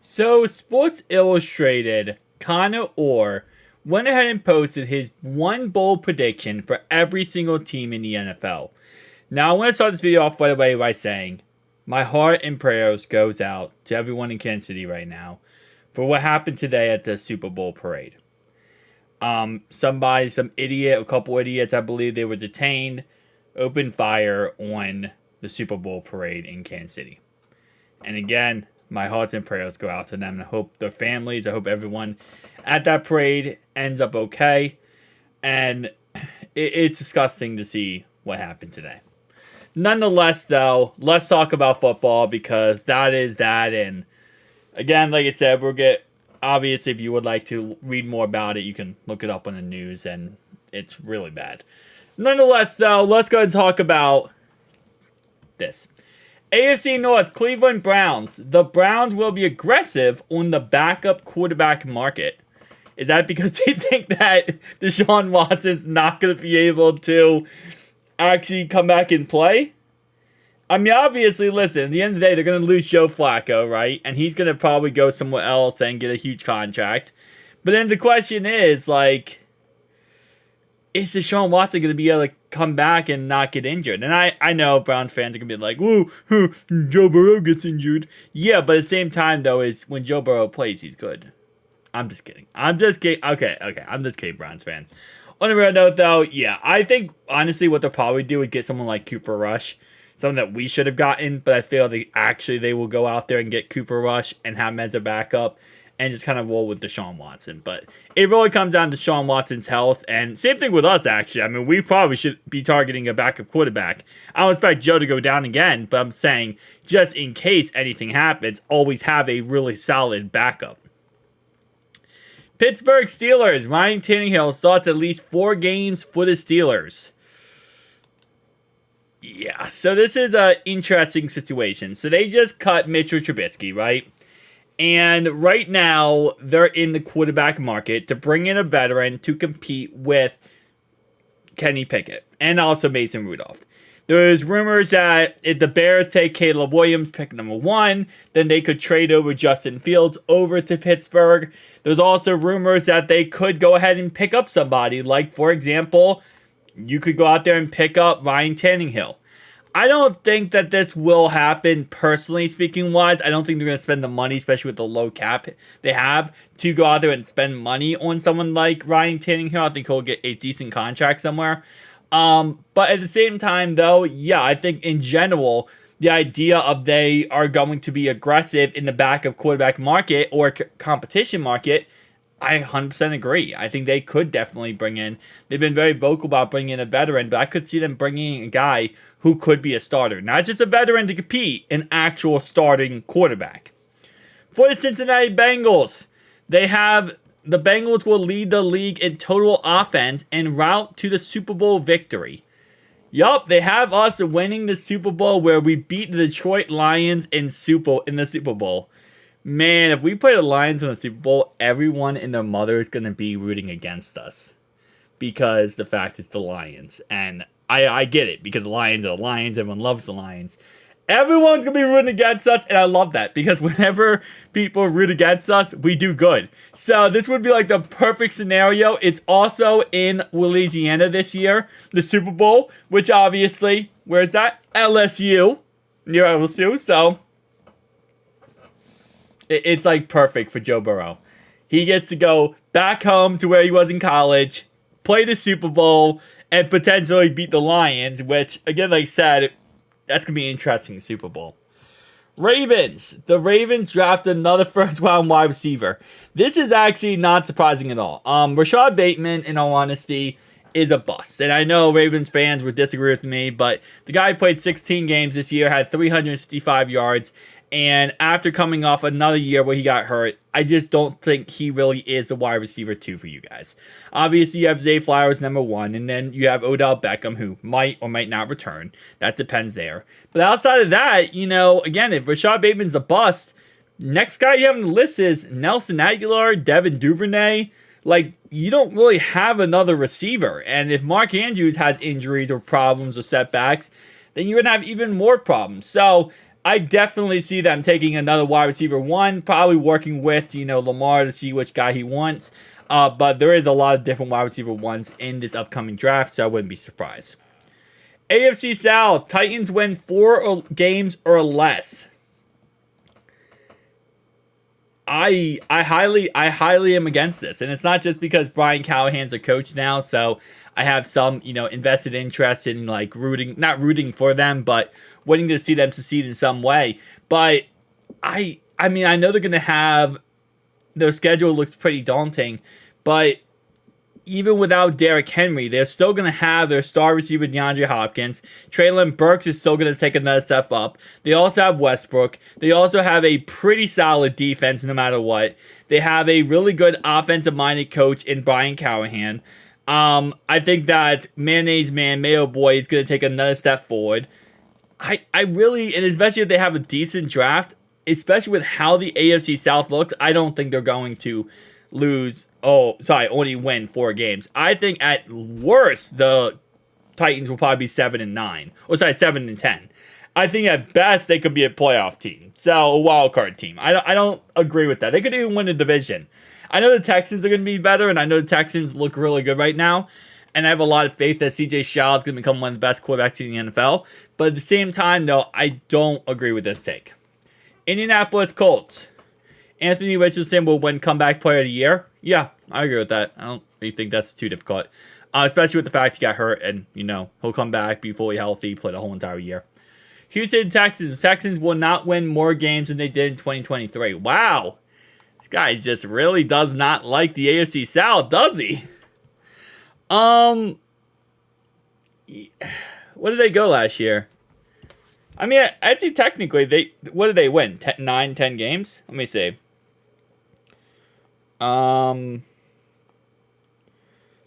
So, Sports Illustrated, Connor Orr, went ahead and posted his one bold prediction for every single team in the NFL. Now, I want to start this video off right away by saying, my heart and prayers goes out to everyone in Kansas City right now for what happened today at the Super Bowl parade. Some idiot, a couple idiots, I believe they were detained, opened fire on the Super Bowl parade in Kansas City. And again, my hearts and prayers go out to them. And I hope their families, I hope everyone at that parade ends up okay. And it's disgusting to see what happened today. Nonetheless, though, let's talk about football because that is that. And again, like I said, obviously, if you would like to read more about it, you can look it up on the news, and it's really bad. Nonetheless, though, let's go and talk about this. AFC North, Cleveland Browns. The Browns will be aggressive on the backup quarterback market. Is that because they think that Deshaun Watson's not going to be able to actually come back and play? I mean, obviously, listen, at the end of the day, they're going to lose Joe Flacco, right? And he's going to probably go somewhere else and get a huge contract. But then the question is, is Deshaun Watson going to be able to come back and not get injured? And I know Browns fans are going to be like, "Woo, Joe Burrow gets injured." Yeah, but at the same time, though, is when Joe Burrow plays, he's good. I'm just kidding. Okay. I'm just kidding, Browns fans. On a real note, though, yeah, I think, honestly, what they'll probably do is get someone like Cooper Rush. Something that we should have gotten, but I feel they will go out there and get Cooper Rush and have him as a backup and just kind of roll with Deshaun Watson. But it really comes down to Deshaun Watson's health, and same thing with us, actually. I mean, we probably should be targeting a backup quarterback. I don't expect Joe to go down again, but I'm saying just in case anything happens, always have a really solid backup. Pittsburgh Steelers. Ryan Tannehill starts at least 4 games for the Steelers. Yeah, so this is an interesting situation. So they just cut Mitchell Trubisky, right? And right now, they're in the quarterback market to bring in a veteran to compete with Kenny Pickett and also Mason Rudolph. There's rumors that if the Bears take Caleb Williams, pick number 1, then they could trade over Justin Fields over to Pittsburgh. There's also rumors that they could go ahead and pick up somebody. Like, for example, you could go out there and pick up Ryan Tannehill. I don't think that this will happen, personally speaking wise. I don't think they're going to spend the money, especially with the low cap they have, to go out there and spend money on someone like Ryan Tannehill. I think he'll get a decent contract somewhere. But at the same time, though, yeah, I think in general, the idea of they are going to be aggressive in the backup quarterback market or competition market, I 100% agree. I think they could definitely bring in. They've been very vocal about bringing in a veteran, but I could see them bringing in a guy who could be a starter. Not just a veteran to compete, an actual starting quarterback. For the Cincinnati Bengals, the Bengals will lead the league in total offense en route to the Super Bowl victory. Yup, they have us winning the Super Bowl where we beat the Detroit Lions in the Super Bowl. Man, if we play the Lions in the Super Bowl, everyone and their mother is going to be rooting against us. Because the fact it's the Lions. And I get it, because the Lions are the Lions. Everyone loves the Lions. Everyone's going to be rooting against us, and I love that. Because whenever people root against us, we do good. So this would be like the perfect scenario. It's also in Louisiana this year, the Super Bowl. Which obviously, where's that? LSU. Near LSU, so it's like perfect for Joe Burrow. He gets to go back home to where he was in college, play the Super Bowl, and potentially beat the Lions, which, again, like I said, that's going to be an interesting Super Bowl. Ravens. The Ravens draft another first-round wide receiver. This is actually not surprising at all. Rashad Bateman, in all honesty, is a bust. And I know Ravens fans would disagree with me, but the guy played 16 games this year, had 365 yards, and after coming off another year where he got hurt, I just don't think he really is the wide receiver 2 for you guys. Obviously, you have Zay Flowers, number 1, and then you have Odell Beckham, who might or might not return. That depends there. But outside of that, again, if Rashad Bateman's a bust, next guy you have on the list is Nelson Aguilar, Devin Duvernay. You don't really have another receiver. And if Mark Andrews has injuries or problems or setbacks, then you're going to have even more problems. So I definitely see them taking another wide receiver one, probably working with, Lamar to see which guy he wants. But there is a lot of different wide receiver ones in this upcoming draft, so I wouldn't be surprised. AFC South, Titans win 4 games or less. I highly am against this, and it's not just because Brian Callahan's a coach now, so I have some invested interest in like not rooting for them, but wanting to see them succeed in some way. But I mean I know they're gonna have their schedule looks pretty daunting, but even without Derrick Henry, they're still going to have their star receiver DeAndre Hopkins. Treylon Burks is still going to take another step up. They also have Westbrook. They also have a pretty solid defense no matter what. They have a really good offensive-minded coach in Brian Callahan. I think that Mayonnaise Man, Mayo Boy, is going to take another step forward. I really, and especially if they have a decent draft, especially with how the AFC South looks, I don't think they're going to only win 4 games. I think at worst, the Titans will probably be 7-9. 7-10. I think at best, they could be a playoff team. So, a wild card team. I don't agree with that. They could even win a division. I know the Texans are going to be better, and I know the Texans look really good right now. And I have a lot of faith that CJ Stroud is going to become one of the best quarterbacks in the NFL. But at the same time, no, I don't agree with this take. Indianapolis Colts. Anthony Richardson will win Comeback Player of the Year. Yeah, I agree with that. I don't really think that's too difficult. Especially with the fact he got hurt and, he'll come back, be fully healthy, play the whole entire year. Houston Texans. The Texans will not win more games than they did in 2023. Wow. This guy just really does not like the AFC South, does he? What did they go last year? I mean, actually, technically, what did they win? 10 games? Let me see. So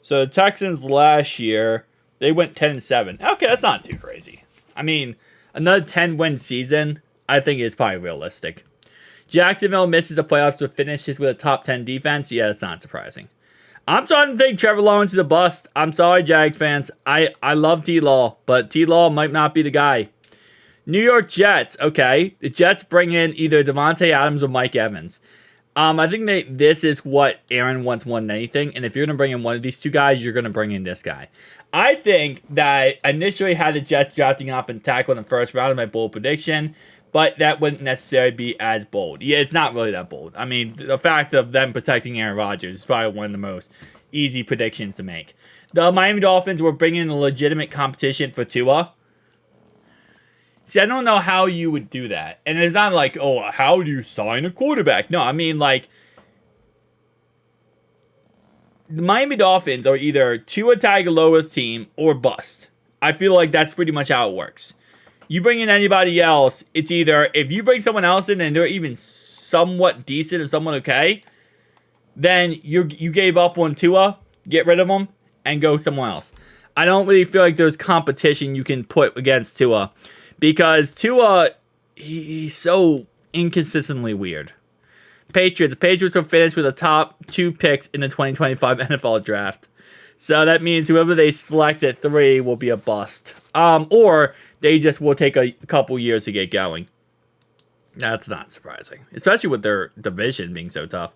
the Texans last year, they went 10-7. Okay, that's not too crazy. I mean, another 10-win season, I think is probably realistic. Jacksonville misses the playoffs but finishes with a top 10 defense. Yeah, that's not surprising. I'm starting to think Trevor Lawrence is a bust. I'm sorry, Jags fans. I love T-Law, but T-Law might not be the guy. New York Jets. Okay, the Jets bring in either Devontae Adams or Mike Evans. I think this is what Aaron wants more than anything, and if you're going to bring in one of these two guys, you're going to bring in this guy. I think that initially had the Jets drafting off and tackle in the first round of my bold prediction, but that wouldn't necessarily be as bold. Yeah, it's not really that bold. I mean, the fact of them protecting Aaron Rodgers is probably one of the most easy predictions to make. The Miami Dolphins were bringing in a legitimate competition for Tua. See, I don't know how you would do that. And it's not like, oh, how do you sign a quarterback? No, I mean, like, the Miami Dolphins are either Tua Tagovailoa's team or bust. I feel like that's pretty much how it works. You bring in anybody else, it's either, if you bring someone else in and they're even somewhat decent and somewhat okay, then you gave up on Tua, get rid of them, and go somewhere else. I don't really feel like there's competition you can put against Tua. Because Tua, he's so inconsistently weird. Patriots. The Patriots will finish with the top 2 picks in the 2025 NFL Draft. So that means whoever they select at 3 will be a bust. Or they just will take a couple years to get going. That's not surprising. Especially with their division being so tough.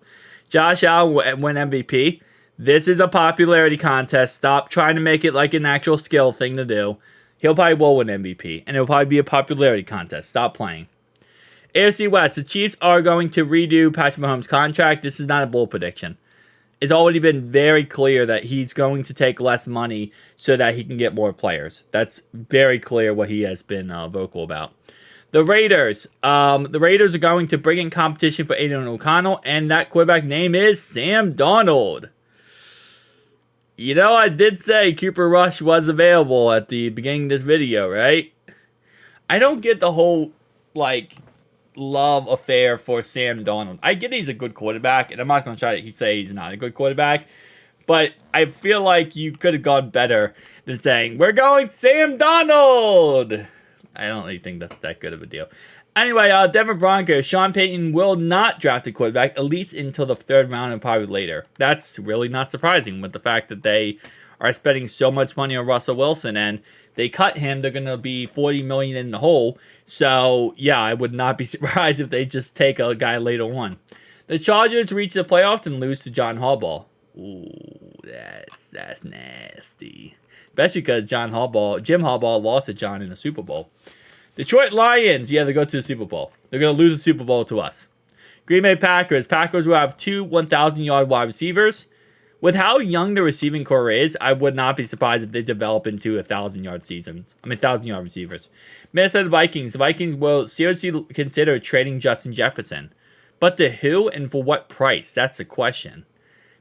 Josh Allen win MVP. This is a popularity contest. Stop trying to make it like an actual skill thing to do. He'll probably will win MVP, and it'll probably be a popularity contest. Stop playing. AFC West, the Chiefs are going to redo Patrick Mahomes' contract. This is not a bold prediction. It's already been very clear that he's going to take less money so that he can get more players. That's very clear what he has been vocal about. The Raiders. The Raiders are going to bring in competition for Aiden O'Connell, and that quarterback name is Sam Darnold. I did say Cooper Rush was available at the beginning of this video, right? I don't get the whole, love affair for Sam Darnold. I get he's a good quarterback, and I'm not going to try to say he's not a good quarterback, but I feel like you could have gone better than saying, we're going Sam Darnold! I don't really think that's that good of a deal. Anyway, Denver Broncos, Sean Payton will not draft a quarterback, at least until the 3rd round and probably later. That's really not surprising with the fact that they are spending so much money on Russell Wilson, and They cut him, they're going to be $40 million in the hole. So, yeah, I would not be surprised if they just take a guy later on. The Chargers reach the playoffs and lose to John Harbaugh. Ooh, that's nasty. Especially because Jim Harbaugh lost to John in the Super Bowl. Detroit Lions, yeah, they go to the Super Bowl. They're going to lose the Super Bowl to us. Green Bay Packers. Packers will have 2 1,000-yard wide receivers. With how young the receiving core is, I would not be surprised if they develop into 1,000-yard seasons. 1,000-yard receivers. Minnesota Vikings. The Vikings will seriously consider trading Justin Jefferson. But to who and for what price? That's the question.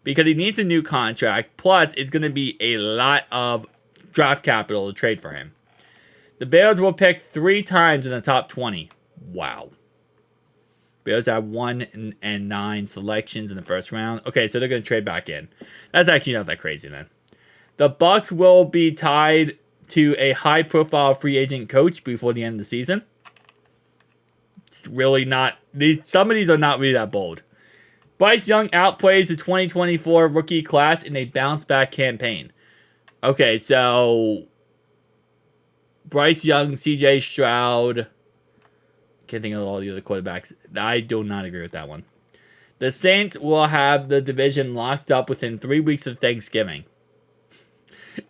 Because he needs a new contract. Plus, it's going to be a lot of draft capital to trade for him. The Bears will pick 3 times in the top 20. Wow. Bears have 1 and 9 selections in the first round. Okay, so they're going to trade back in. That's actually not that crazy, then. The Bucks will be tied to a high-profile free agent coach before the end of the season. It's really not... Some of these are not really that bold. Bryce Young outplays the 2024 rookie class in a bounce-back campaign. Okay, so... Bryce Young, CJ Stroud... Can't think of all the other quarterbacks. I do not agree with that one. The Saints will have the division locked up within 3 weeks of Thanksgiving.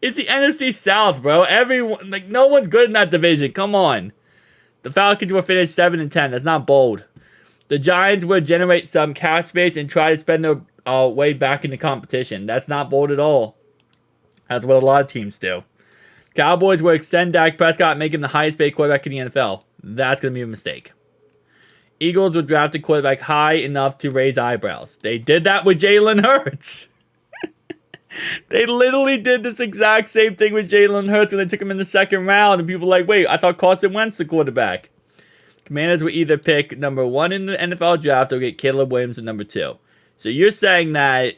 It's the NFC South, bro. Everyone, no one's good in that division. Come on. The Falcons will finish 7-10. That's not bold. The Giants will generate some cap space and try to spend their way back into competition. That's not bold at all. That's what a lot of teams do. Cowboys will extend Dak Prescott, make him the highest paid quarterback in the NFL. That's going to be a mistake. Eagles will draft a quarterback high enough to raise eyebrows. They did that with Jalen Hurts. They literally did this exact same thing with Jalen Hurts when they took him in the second round. And people were like, wait, I thought Carson Wentz the quarterback. Commanders will either pick number 1 in the NFL draft or get Caleb Williams at number 2. So you're saying that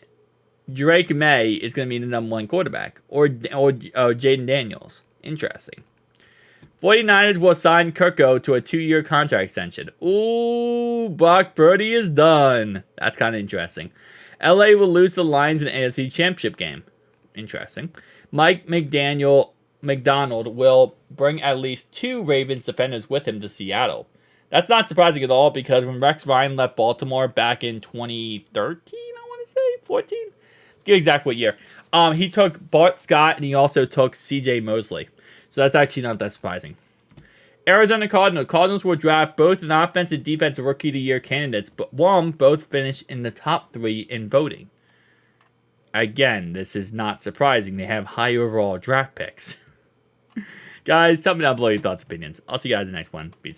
Drake May is going to be the number 1 quarterback. Or Jaden Daniels. Interesting. 49ers will sign Kirko to a 2-year contract extension. Ooh, Brock Purdy is done. That's kind of interesting. LA will lose the Lions in the AFC Championship game. Interesting. Mike McDonald will bring at least 2 Ravens defenders with him to Seattle. That's not surprising at all because when Rex Ryan left Baltimore back in 2013, I want to say, 14? Get exact what year. He took Bart Scott and he also took C.J. Mosley. So that's actually not that surprising. Arizona Cardinals. Cardinals will draft both an offensive and defensive rookie of the year candidates, but both finished in the top 3 in voting. Again, this is not surprising. They have high overall draft picks. Guys, tell me down below your thoughts and opinions. I'll see you guys in the next one. Peace.